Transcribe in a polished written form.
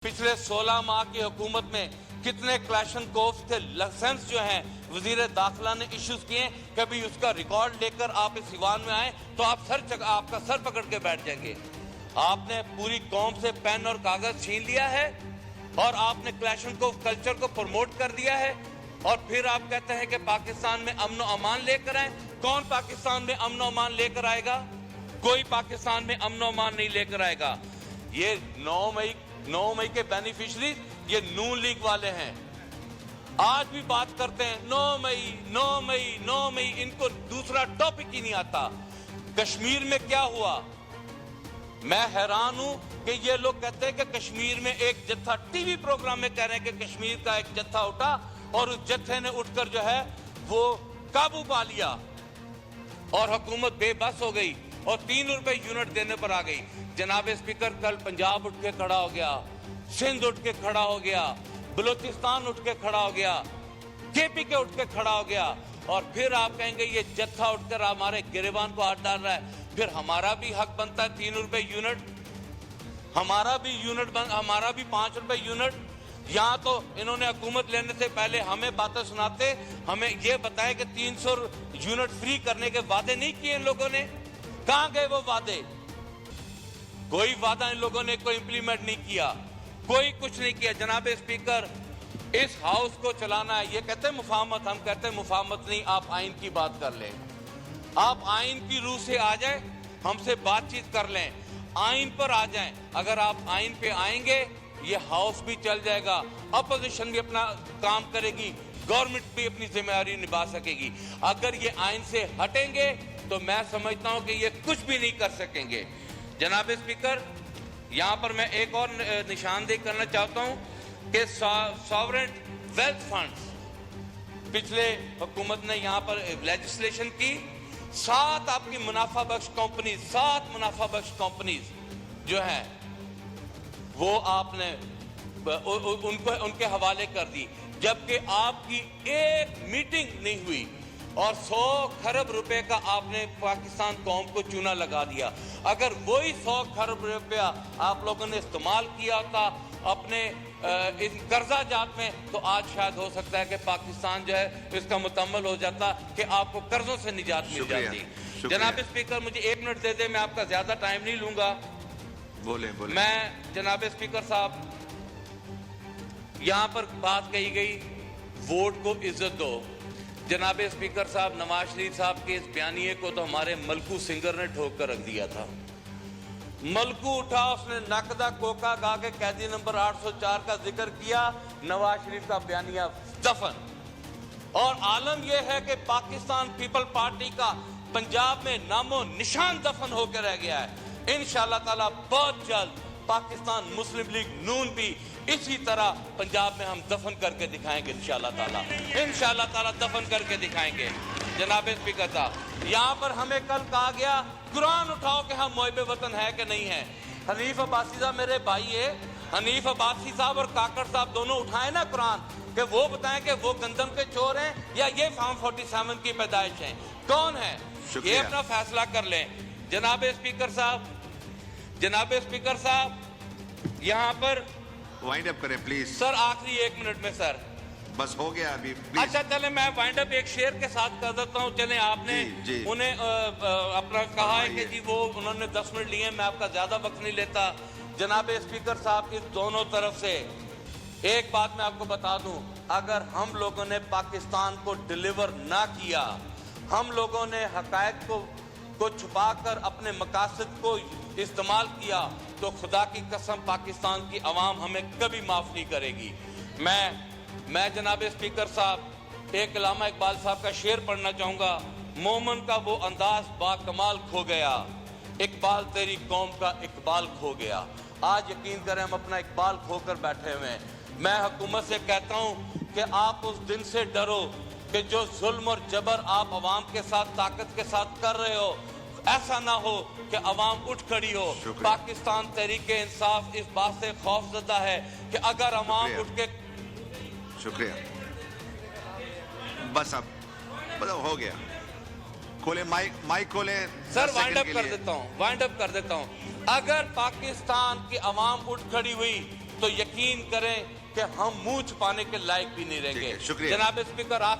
पिछले 16 माह की हुकूमत में कितने क्लैशनकोव के लाइसेंस जो हैं वजीर दाखिला ने इश्यूज किए, कभी उसका रिकॉर्ड लेकर आप इस ईवान में आए तो आपका सर पकड़ के बैठ जाएंगे। आपने पूरी कौम से पेन और कागज छीन लिया है और आपने क्लैशनकोव कल्चर को प्रमोट कर दिया है और फिर आप कहते हैं कि पाकिस्तान में अमन और अमान लेकर आए। कौन पाकिस्तान में अमन और अमान लेकर आएगा? कोई पाकिस्तान में अमन और अमान नहीं लेकर आएगा। ये 9 मई के बेनिफिशरी ये नून लीग वाले हैं, आज भी बात करते हैं 9 मई, इनको दूसरा टॉपिक ही नहीं आता। कश्मीर में क्या हुआ? मैं हैरान हूं कि ये लोग कहते हैं कि कश्मीर में एक जत्था, टीवी प्रोग्राम में कह रहे हैं कि कश्मीर का एक जत्था उठा और उस जत्थे ने उठकर जो है वो काबू पा लिया और हुकूमत बेबस हो गई और 3 रुपए यूनिट देने पर आ गई। जनाब स्पीकर, कल पंजाब उठ के खड़ा हो गया, सिंध उठ के खड़ा हो गया, बलूचिस्तान उठ के खड़ा हो गया, केपी के उठ के खड़ा हो गया और फिर आप कहेंगे ये जत्था उठकर हमारे गिरेबान को हाथ डाल रहा है। फिर हमारा भी हक बनता है 3 रुपए यूनिट, हमारा भी 5 रुपए यूनिट। यहाँ तो इन्होंने हुकूमत लेने से पहले हमें बातें सुनाते, हमें ये बताया कि 300 यूनिट फ्री करने के वादे नहीं किए इन लोगों ने। कहाँ गए वो वादे? कोई वादा इन लोगों ने कोई इंप्लीमेंट नहीं किया, कोई कुछ नहीं किया। जनाब स्पीकर, इस हाउस को चलाना है, ये कहते हैं मुफाहमत, हम कहते हैं मुफाहमत नहीं, आप आइन की बात कर लें, आप आइन की रूह से आ जाएं, हमसे बातचीत कर लें, आइन पर आ जाएं। अगर आप आइन पे आएंगे ये हाउस भी चल जाएगा, अपोजिशन भी अपना काम करेगी, गवर्नमेंट भी अपनी जिम्मेदारी निभा सकेगी। अगर ये आइन से हटेंगे तो मैं समझता हूं कि ये कुछ भी नहीं कर सकेंगे। जनाब स्पीकर, यहां पर मैं एक और निशानदेही करना चाहता हूं कि सॉवरेन वेल्थ फंड्स, पिछले हुकूमत ने यहां पर लेजिस्लेशन की, 7 आपकी मुनाफा बख्श कंपनीज जो हैं वो आपने उनके हवाले कर दी, जबकि आपकी एक मीटिंग नहीं हुई और 100 खरब रुपए का आपने पाकिस्तान कौम को चूना लगा दिया। अगर वही 100 खरब रुपया आप लोगों ने इस्तेमाल किया होता अपने इन कर्जा जात में तो आज शायद हो सकता है कि पाकिस्तान जो है इसका मुकम्मल हो जाता, कि आपको कर्जों से निजात मिल जाती। जनाब स्पीकर, मुझे 1 मिनट दे दे, मैं आपका ज्यादा टाइम नहीं लूंगा। बोले। मैं जनाब स्पीकर साहब, यहां पर बात कही गई वोट को इज्जत दो। जनाब स्पीकर साहब, नवाज शरीफ साहब के इस बयानिए को तो हमारे मलकू सिंगर ने ठोक कर रख दिया था। मलकू उठा, उसने नकदा कोका गा के कैदी नंबर 804 का जिक्र किया, नवाज शरीफ का बयानिया दफन। और आलम यह है कि पाकिस्तान पीपल पार्टी का पंजाब में नामो निशान दफन होकर रह गया है। इंशाअल्लाह ताला बहुत जल्द पाकिस्तान मुस्लिम लीग नून भी इसी तरह पंजाब में हम दफन करके दिखाएंगे इंशाअल्लाह ताला दफन करके दिखाएंगे। जनाब स्पीकर साहब, यहाँ पर हमें कल कहा गया कुरान उठाओ कि हम मुहिब वतन है कि नहीं है। हनीफ अब्बासी साहब मेरे भाई है, हनीफ अब्बासी साहब और काकड़ साहब दोनों उठाए ना कुरान, कि वो बताएं कि वो गंदम के चोर हैं या ये फार्म 47 की पैदाइश है, कौन है ये अपना फैसला कर लें। जनाब स्पीकर साहब यहाँ पर वाइंड अप करें प्लीज सर, आखिरी 1 मिनट में सर, बस हो गया अभी। अच्छा चले, मैं वाइंड अप एक शेर के साथ कर देता हूँ। चले, आपने जी। उन्हें अपना कहा है कि जी वो उन्होंने 10 मिनट लिए, मैं आपका ज्यादा वक्त नहीं लेता। जनाब स्पीकर साहब, इस दोनों तरफ से एक बात मैं आपको बता दूं, अगर हम लोगों ने पाकिस्तान को डिलीवर ना किया, हम लोगों ने हकायक को छुपाकर अपने मकासद को इस्तेमाल किया, तो खुदा की कसम पाकिस्तान की आवाम हमें कभी माफ नहीं करेगी। मैं जनाब स्पीकर साहब एक अल्लामा इकबाल साहब का शेर पढ़ना चाहूंगा। मोमन का वो अंदाज बाकमाल खो गया, इकबाल तेरी कौम का इकबाल खो गया। आज यकीन करें हम अपना इकबाल खोकर बैठे हुए हैं। मैं हुकूमत से कहता हूं कि आप उस दिन से डरो कि जो जुल्म और जबर आप अवाम के साथ ताकत के साथ कर रहे हो, ऐसा ना हो कि अवाम उठ खड़ी हो। पाकिस्तान तहरीके इंसाफ इस बात से खौफजदा है कि अगर अवाम उठ के शुक्रिया, बस अब हो गया। खोले माइक खोले सर, वाइंड अप कर देता हूं। अगर पाकिस्तान की अवाम उठ खड़ी हुई तो यकीन करें कि हम मुंह छुपाने के लायक भी नहीं रहेंगे। शुक्रिया। जनाब स्पीकर, आखिर